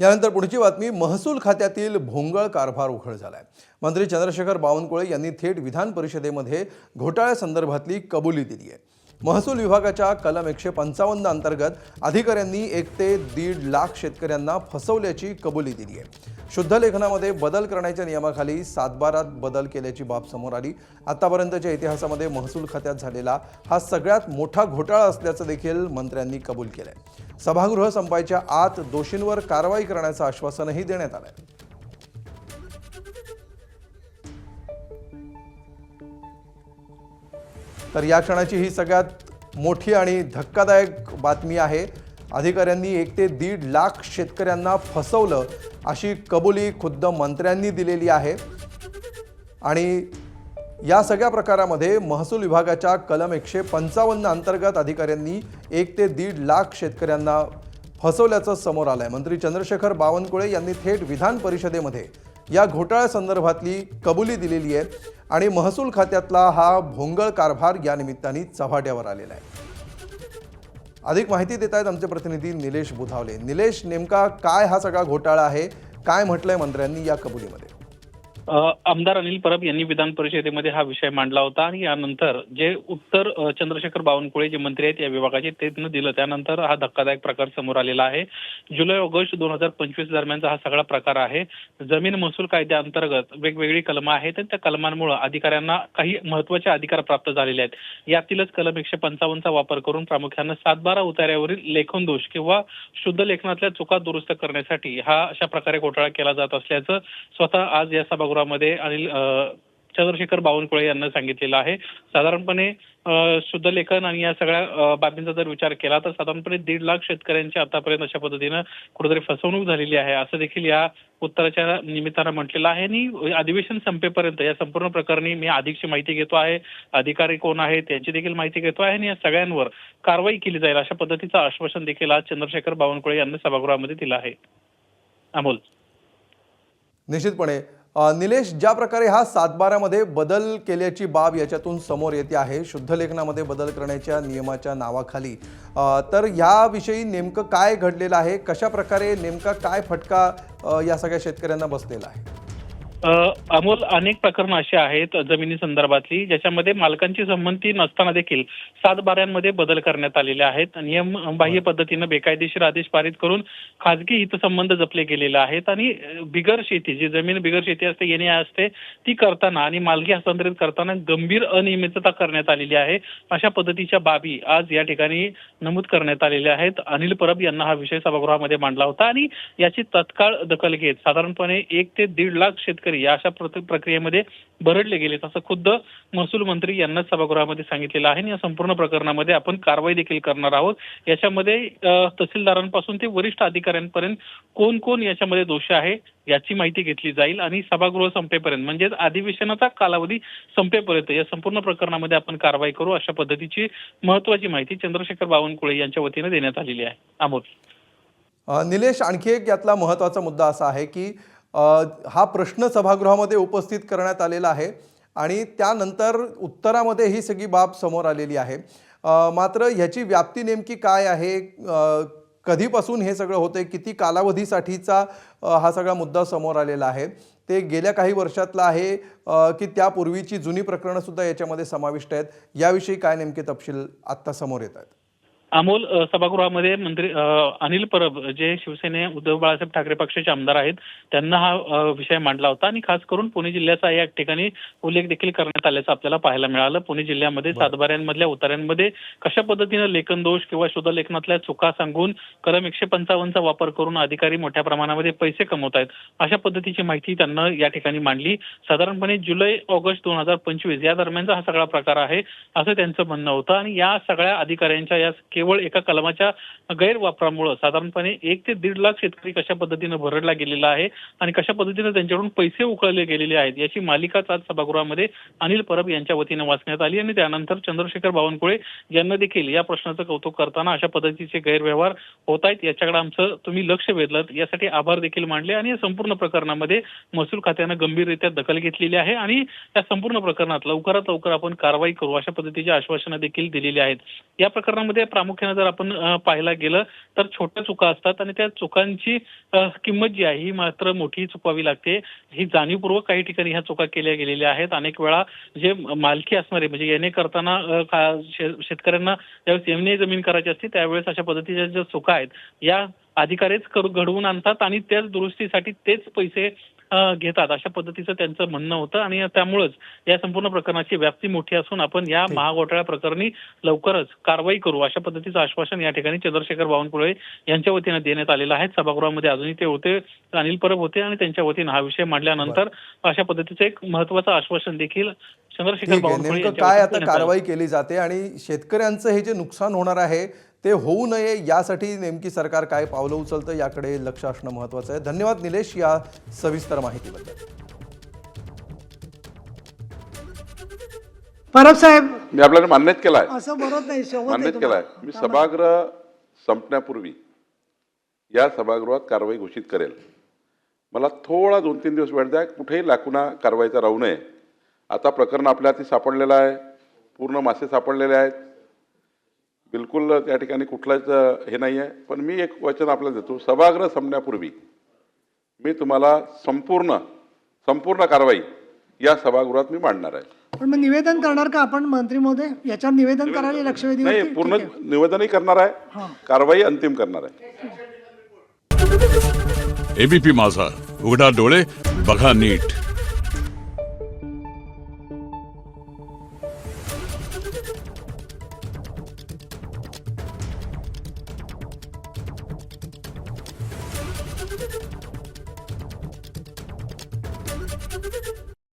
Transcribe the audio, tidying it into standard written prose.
यानंतर पुढची बातमी, महसूल खात्यातील भोंगळ कारभार उघड झालाय। मंत्री चंद्रशेखर बावनकुळे यांनी थेट विधान परिषदेमध्ये घोटाळ्यासंदर्भातली कबुली दिली आहे। महसूल विभागाच्या कलम 155 अंतर्गत अधिकाऱ्यांनी 1 ते 1.5 लाख शेतकऱ्यांना फसवल्याची कबुली दिली आहे। शुद्ध लेखनामध्ये बदल करण्याच्या नियमाखाली सातबारात बदल केल्याची बाब समोर आली। आतापर्यंतच्या इतिहासामध्ये महसूल खात्यात झालेला हा सगळ्यात मोठा घोटाळा असल्याचं देखील मंत्र्यांनी कबूल केलंय। सभागृह संपायच्या आत दोषींवर कारवाई करण्याचं आश्वासनही देण्यात आलंय। तर या क्षणाची ही सगळ्यात मोठी आणि धक्कादायक बातमी आहे। अधिकाऱ्यांनी 1 ते 1.5 लाख शेतकऱ्यांना फसवलं अशी कबुली खुद्द मंत्र्यांनी दिलेली आहे। आणि या सगळ्या प्रकारामध्ये महसूल विभागाच्या कलम 155 अंतर्गत अधिकाऱ्यांनी 1 ते 1.5 लाख शेतकऱ्यांना फसवल्याचं समोर आलंय। मंत्री चंद्रशेखर बावनकुळे यांनी थेट विधान परिषदेमध्ये या घोटाळ्यासंदर्भातली कबुली दिलेली आहे आणि महसूल खात्यातला हा भोंगळ कारभार या निमित्ताने चव्हाट्यावर आलेला आहे। अधिक माहिती देत आहेत आमचे प्रतिनिधी निलेश बुधावले। निलेश, नेमका काय हा सगळा घोटाळा आहे, काय म्हटलंय मंत्र्यांनी या कबुलीमध्ये? आमदार अनिल परब यांनी विधान परिषदेमध्ये हा विषय मांडला होता आणि यानंतर जे उत्तर चंद्रशेखर बावनकुळे जे मंत्री आहेत या विभागाचे त्यांनी दिलं, त्यानंतर हा धक्कादायक प्रकार समोर आलेला आहे। जुलै-ऑगस्ट 2025 दरम्यानचा हा सगळा प्रकार आहे। जमीन महसूल कायद्याअंतर्गत वेगवेगळी कलमं आहेत आणि त्या कलमांमुळे अधिकाऱ्यांना काही महत्त्वाचे अधिकार प्राप्त झालेले आहेत। यातीलच कलम 155 चा वापर करून प्रामुख्याने 7/12 उतार्यावरील लेखन दोष किंवा शुद्ध लेखनातल्या चुका दुरुस्त करण्यासाठी हा अशा प्रकारे घोटाळा केला जात असल्याचं स्वतः आज या सभागृहामध्ये अनिल चंद्रशेखर बावनकुळे यांना सांगितलेलं आहे। साधारणपणे शुद्ध लेखन आणि या सगळ्या बाबींचा जर विचार केला तर साधारणपणे 1.5 लाख शेतकऱ्यांची आतापर्यंत अशा पद्धतीनं कुठेतरी फसवणूक झालेली आहे असं देखील या उत्तराच्या निमित्तानं म्हटलेलं आहे। आणि अधिवेशन संपेपर्यंत या संपूर्ण प्रकरणी मी अधिकची माहिती घेतो आहे, अधिकारी कोण आहेत त्यांची देखील माहिती घेतो आहे आणि या सगळ्यांवर कारवाई केली जाईल अशा पद्धतीचं आश्वासन देखील आज चंद्रशेखर बावनकुळे यांनी सभागृहामध्ये दिलं आहे। अमोल, निश्चितपणे निलेश, ज्या प्रकारे हा 7/12 मध्ये बदल केल्याची बाब याच्यातून समोर येते आहे, शुद्ध लेखनामध्ये बदल करण्याच्या नियमाच्या नावाखाली, तर याविषयी नेमकं काय घडलेलं आहे, कशा प्रकारे नेमका काय फटका या सगळ्या शेतकऱ्यांना बसलेला आहे? अमोल, अनेक प्रकरणं अशी आहेत जमिनी संदर्भातली ज्याच्यामध्ये मालकांची संमती नसताना देखील 7/12 बदल करण्यात आलेले आहेत। नियम बाह्य पद्धतीनं बेकायदेशीर आदेश पारित करून खाजगी हितसंबंध जपले गेलेले आहेत आणि बिगर शेती, जी जमीन बिगर शेती असते येणे असते ती करताना आणि मालकी हस्तांतरित करताना गंभीर अनियमितता करण्यात आलेली आहे। अशा पद्धतीच्या बाबी आज या ठिकाणी नमूद करण्यात आलेल्या आहेत। अनिल परब यांना हा विषय सभागृहामध्ये मांडला होता आणि याची तत्काळ दखल घेत साधारणपणे 1 ते 1.5 लाख शेतकरी या अशा प्रक्रियेमध्ये भरडले गेलेत असं खुद्द महसूल मंत्री यांना सभागृहामध्ये सांगितलेलं आहे। आणि या संपूर्ण प्रकरणामध्ये आपण कारवाई देखील करणार आहोत। याच्यामध्ये तहसीलदारांपासून ते वरिष्ठ अधिकाऱ्यांपर्यंत कोण कोण याच्यामध्ये दोषी आहे याची माहिती घेतली जाईल आणि सभागृह संपेपर्यंत म्हणजेच अधिवेशनाचा कालावधी संपेपर्यंत या संपूर्ण प्रकरणामध्ये आपण कारवाई करू अशा पद्धतीची महत्त्वाची माहिती चंद्रशेखर बावनकुळे यांच्या वतीने देण्यात आलेली आहे। अमोल, निलेश, आणखी एक यातला महत्त्वाचा मुद्दा असा आहे की हा प्रश्न सभागृहामध्ये उपस्थित करण्यात आलेला आहे आणि त्यानंतर उत्तरामध्ये ही सगळी बाब समोर आलेली आहे। मात्र ह्याची व्याप्ती नेमकी काय आहे, कधीपासून हे सगळं होतंय, किती कालावधीसाठीचा हा सगळा मुद्दा समोर आलेला आहे, ते गेल्या काही वर्षातला आहे की त्यापूर्वीची जुनी प्रकरणं सुद्धा याच्यामध्ये समाविष्ट आहेत, याविषयी काय नेमके तपशील आत्ता समोर येत आहेत? अमोल, सभागृहामध्ये मंत्री अनिल परब जे शिवसेने उद्धव बाळासाहेब ठाकरे पक्षाचे आमदार आहेत त्यांना हा विषय मांडला होता आणि खास करून पुणे जिल्ह्याचा या ठिकाणी उल्लेख देखील करण्यात आल्याचं आपल्याला पाहायला मिळालं। पुणे जिल्ह्यामध्ये 7/12 उतार्यांमध्ये कशा पद्धतीनं लेखन दोष किंवा शुद्ध लेखनातल्या चुका सांगून कलम 155 चा वापर करून अधिकारी मोठ्या प्रमाणामध्ये पैसे कमवत आहेत अशा पद्धतीची माहिती त्यांना या ठिकाणी मांडली। साधारणपणे जुलै-ऑगस्ट 2025 या दरम्यानचा हा सगळा प्रकार आहे असं त्यांचं म्हणणं होतं आणि या सगळ्या अधिकाऱ्यांच्या या केवळ एका कलमाच्या गैरवापरामुळे साधारणपणे 1 ते 1.5 लाख शेतकरी कशा पद्धतीने भरडला गेलेला आहे आणि कशा पद्धतीने त्यांच्याकडून पैसे उकळले गेलेले आहेत याची मालिकाच आज सभागृहामध्ये अनिल परब यांच्या वतीने वाचण्यात आली आणि त्यानंतर चंद्रशेखर बावनकुळे यांना देखील या प्रश्नाचं कौतुक करताना अशा पद्धतीचे गैरव्यवहार होत आहेत याच्याकडे आमचं तुम्ही लक्ष वेधलं यासाठी आभार देखील मानले आणि या संपूर्ण प्रकरणामध्ये महसूल खात्यानं गंभीररित्या दखल घेतलेली आहे आणि या संपूर्ण प्रकरणात लवकरात लवकर आपण कारवाई करू अशा पद्धतीची आश्वासनं देखील दिलेली आहेत। या प्रकरणामध्ये प्रामुख्याने जर आपण पाहायला गेलं तर छोट्या चुका असतात आणि त्या चुकांची किंमत जी आहे ही मात्र मोठी चुकवावी लागते. ही जाणीवपूर्वक काही ठिकाणी ह्या चुका केल्या गेलेल्या आहेत. अनेक वेळा जे मालकी असणारे म्हणजे येणे करताना शेतकऱ्यांना ज्यावेळेस येणे जमीन करायची असते त्यावेळेस अशा पद्धतीच्या ज्या चुका आहेत या अधिकारीच घडवून आणतात आणि त्याच दुरुस्तीसाठी तेच पैसे घेतात अशा पद्धतीचं त्यांचं म्हणणं होतं आणि त्यामुळेच या संपूर्ण प्रकरणाची व्याप्ती मोठी असून आपण या महाघोटाळा प्रकरणी लवकरच कारवाई करू अशा पद्धतीचं आश्वासन या ठिकाणी चंद्रशेखर बावनकुळे यांच्या वतीनं देण्यात आलेलं आहे. सभागृहामध्ये अजूनही ते होते, अनिल परब होते आणि त्यांच्या वतीनं हा विषय मांडल्यानंतर अशा पद्धतीचं एक महत्त्वाचं आश्वासन देखील चंद्रशेखर ठीक आहे, बावनकुळे नेमकं यांच्या काय वतीनं आता देण्यात आलं. कारवाई केली जाते आणि शेतकऱ्यांचं हे जे नुकसान होणार आहे ते होऊ नये यासाठी नेमकी सरकार काय पावलं उचलतं याकडे लक्ष असणं महत्त्वाचं आहे. धन्यवाद निलेश या सविस्तर माहितीबद्दल. परब साहेब मी आपल्याला मान्यच केलाय, असं म्हणत नाही, सोबत आहे मान्यच केलाय. तुम्हाला. मी सभागृह संपण्यापूर्वी या सभागृहात कारवाई घोषित करेल. मला थोडा 2-3 दिवस वेळ द्या, कुठेही लाकुणा कारवाईचा राहू नये. आता प्रकरण आपल्या हाती सापडलेलं आहे, पूर्ण मासे सापडलेले आहेत, बिलकुल त्या ठिकाणी कुठलाच हे नाही आहे. पण मी एक वचन आपल्याला देतो, सभागृह संपण्यापूर्वी मी तुम्हाला संपूर्ण कारवाई या सभागृहात मी मांडणार आहे. पण मग निवेदन करणार का आपण मंत्री महोदय? याच्यावर निवेदन करायला लक्षवेधी नाही, पूर्ण निवेदनही करणार आहे, कारवाई अंतिम करणार आहे. एबीपी माझा, उघडा डोळे बघा नीट.